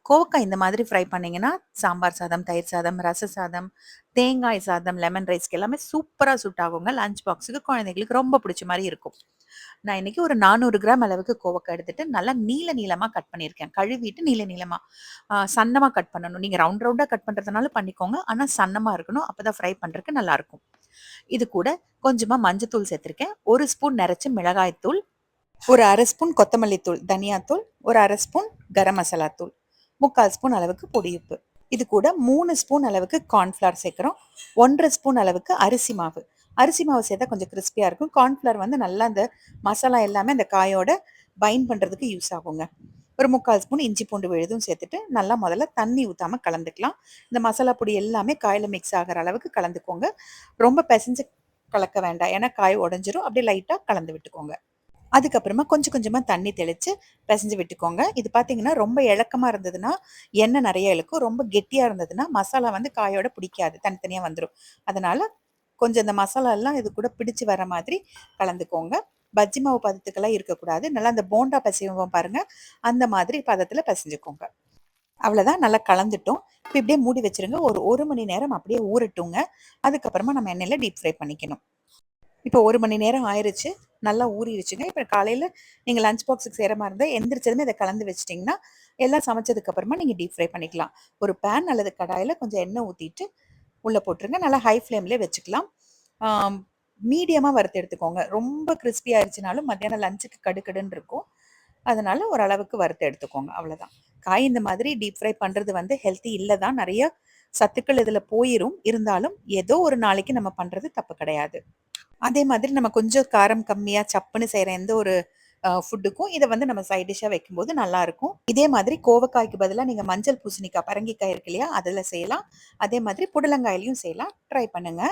கோவக்காய் இந்த மாதிரி ஃப்ரை பண்ணீங்கன்னா, சாம்பார் சாதம், தயிர் சாதம், ரச சாதம், தேங்காய் சாதம், லெமன் ரைஸ்க்கு எல்லாமே சூப்பரா சூட் ஆகுங்க. லஞ்ச் பாக்ஸுக்கு குழந்தைங்களுக்கு ரொம்ப பிடிச்ச மாரி இருக்கும். நான் இன்னைக்கு ஒரு 400 கிராம் அளவுக்கு கோவக்காய் எடுத்துட்டு, நல்லா நீள நீளமா கட் பண்ணியிருக்கேன். கழுவிட்டு நீள நீளமா, சன்னமா கட் பண்ணணும். நீங்க ரவுண்ட் ரவுண்டா கட் பண்றதுனாலும் பண்ணிக்கோங்க. ஆனா சன்னமா இருக்கணும். அப்பதான் ஃப்ரை பண்றதுக்கு நல்லாருக்கும். இது கூட கொஞ்சமா மஞ்சத்தூள் சேர்த்திருக்கேன். 1 ஸ்பூன் நெறச்ச மிளகாய் தூள், ஒரு 1/2 ஸ்பூன் கொத்தமல்லி தூள், தனியா தூள், ஒரு 1/2 ஸ்பூன் கரம் மசாலா தூள், 3/4 ஸ்பூன் அளவுக்கு பொடி உப்பு. இது கூட 3 ஸ்பூன் அளவுக்கு கார்ன்ஃப்ளவர் சேர்க்கிறோம். 1 1/2 ஸ்பூன் அளவுக்கு அரிசி மாவு. அரிசி மாவு சேர்த்தா கொஞ்சம் கிறிஸ்பியா இருக்கும். கார்ன்ஃப்ளவர் வந்து நல்லா அந்த மசாலா எல்லாமே அந்த காயோட பைண்ட் பண்றதுக்கு யூஸ் ஆகுங்க. ஒரு 3/4 ஸ்பூன் இஞ்சி பூண்டு விழுதும் சேர்த்துட்டு நல்லா முதல்ல தண்ணி ஊத்தாம கலந்துக்கலாம். இந்த மசாலா பொடி எல்லாமே காயில மிக்ஸ் ஆகிற அளவுக்கு கலந்துக்கோங்க. ரொம்ப பிசைஞ்சு கலக்க வேண்டாம். ஏன்னா காய் உடைஞ்சிரும். அப்படியே லைட்டா கலந்து விட்டுக்கோங்க. அதுக்கப்புறமா கொஞ்சம் கொஞ்சமா தண்ணி தெளிச்சு பிசைஞ்சு விட்டுக்கோங்க. இது பார்த்தீங்கன்னா, ரொம்ப இளக்கமா இருந்ததுன்னா, எண்ணெய் நெறைய இழுக்கும். ரொம்ப கெட்டியா இருந்ததுன்னா, மசாலா வந்து காயோட பிடிக்காது. தனித்தனியா வந்துரும். அதனால கொஞ்சம் இந்த மசாலா எல்லாம் இது கூட பிடிச்சு வர மாதிரி கலந்துக்கோங்க. பஜ்ஜி மாவு பதத்துக்கெல்லாம் இருக்கக்கூடாது. நல்லா அந்த போண்டா பிசைவோம் பாருங்க, அந்த மாதிரி பதத்துல பிசைஞ்சுக்கோங்க. அவ்வளோதான், நல்லா கலந்துட்டோம். இப்ப இப்படியே மூடி வச்சுருங்க. ஒரு 1 மணி நேரம் அப்படியே ஊறட்டுங்க. அதுக்கப்புறமா நம்ம எண்ணெயில டீப் ஃப்ரை பண்ணிக்கணும். இப்போ 1 மணி நேரம் ஆயிருச்சு. நல்லா ஊறிடுச்சுங்க. இப்போ காலையில நீங்க லஞ்ச் பாக்ஸுக்கு செய்ற மாரி இருந்தா, எந்திரிச்சதுமே இத கலந்து வச்சுட்டீங்கன்னா, எல்லாம் சமைச்சதுக்கு அப்புறமா நீங்க டீப் ஃப்ரை பண்ணிக்கலாம். ஒரு பேன் அல்லது கடாயில கொஞ்சம் எண்ணெய் ஊத்திட்டு உள்ள போட்டுருங்க. நல்லா ஹை ஃப்ளேம்லயே வச்சுக்கலாம். ஆம், மீடியமா வறுத்து எடுத்துக்கோங்க. ரொம்ப கிரிஸ்பி ஆயிருச்சுனாலும் மத்தியானம் லஞ்சுக்கு கடுகடுன்னு இருக்கும். அதனால ஓரளவுக்கு வறுத்து எடுத்துக்கோங்க. அவ்வளோதான். காய் இந்த மாதிரி டீப் ஃப்ரை பண்றது வந்து ஹெல்த்தி இல்ல தான். நெறைய சத்துக்கள் இதுல போயிரும். இருந்தாலும் ஏதோ ஒரு நாளைக்கு நம்ம பண்றது தப்பு கிடையாது. அதே மாதிரி நம்ம கொஞ்சம் காரம் கம்மியா சப்புன்னு செய்ற எந்த ஒரு ஃபுட்டுக்கும் இத வந்து நம்ம சைட் டிஷ்ஷா வைக்கும்போது நல்லாருக்கும். இதே மாதிரி கோவக்காய்க்கு பதிலா நீங்க மஞ்சள் பூசணிக்காய், பரங்கிக்காய் இருக்கு இல்லையா? அதுல செய்யலாம். அதே மாதிரி புடலங்காயிலயும் செய்யலாம். ட்ரை பண்ணுங்க.